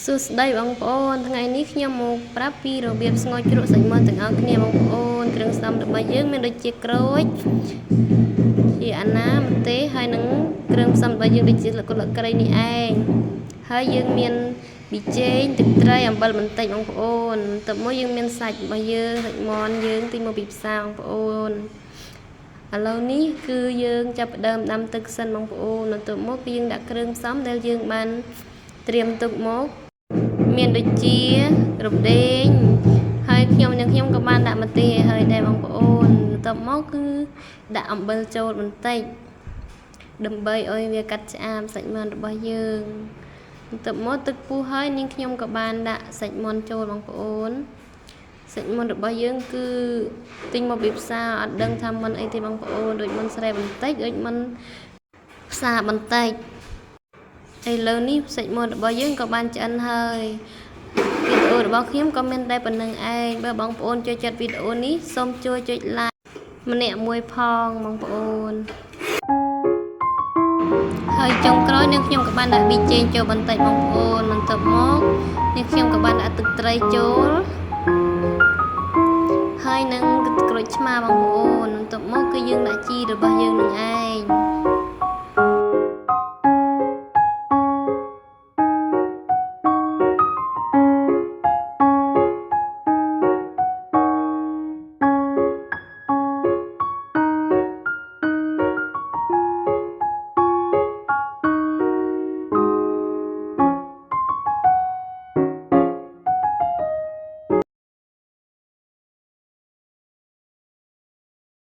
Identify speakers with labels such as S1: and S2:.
S1: សួស្តីបងប្អូនថ្ងៃនេះខ្ញុំមកប្រាប់ពីរបៀបស្ងោរជ្រក់សាច់មាន់ទាំងអស់គ្នាបងប្អូនគ្រឿងផ្សំរបស់យើងមានដូចជាក្រូចជាអាណាម្ទេសហើយនឹងគ្រឿងផ្សំរបស់យើងដូចជាល្កគ្រៃនេះឯងហើយយើងមានប៊ីចេងទឹកត្រីអំបិលបន្តិចបងប្អូនទៅមកយើងមានសាច់របស់យើងសាច់មាន់យើងទិញមកពីផ្សារបងប្អូនឥឡូវនេះគឺយើងចាប់ផ្ដើមដាំទឹកសិនបងប្អូនបន្ទាប់មកយើងដាក់គ្រឿងផ្សំដែលយើងបានត្រៀមទុកមកមានដូចជារំដេងហើយខ្ញុំក៏បានដាក់ម្ទេសហើយដែរបងប្អូនបន្ទាប់មកគឺដាក់អំបិលចូលបន្តិចដើម្បីឲ្យវាកាត់ឆ្អាបសាច់មាន់របស់យើងបន្ទាប់មកទឹកពុះហើយនាងខ្ញុំក៏បានដាក់សាច់មាន់ចូលបងប្អូនសាច់មាន់របស់យើងគឺទិញមកពីផ្សារអត់ដឹងថាមាន់អីទេបងប្អូនដូចមាន់ស្រែបន្តិចដូចមាន់ផ្សារបន្តិចឥឡូវនេះសាច់មាន់របស់យើងក៏បានឆ្អិនហើយវីដេអូរបស់ខ្ញុំក៏មានតែប៉ុណ្្នឹងឯងបើបងប្អូនចូលចិត្តវីដេអូនេះសូមជួយចុច like ម្នាក់មួយផងបងប្អូនហើយចុងក្រោយនាងខ្ញុំក៏បានដាក់ប៊ីចេងចូលបន្តិចបងប្អូនបន្ទាប់មកនាងខ្ញុំក៏បានដាក់ទឹកត្រីចូលហើយនឹងក្រូចឆ្មាបងប្អូនបន្ទាប់មកគឺយើងដាក់ជីរបស់យើងនឹងឯង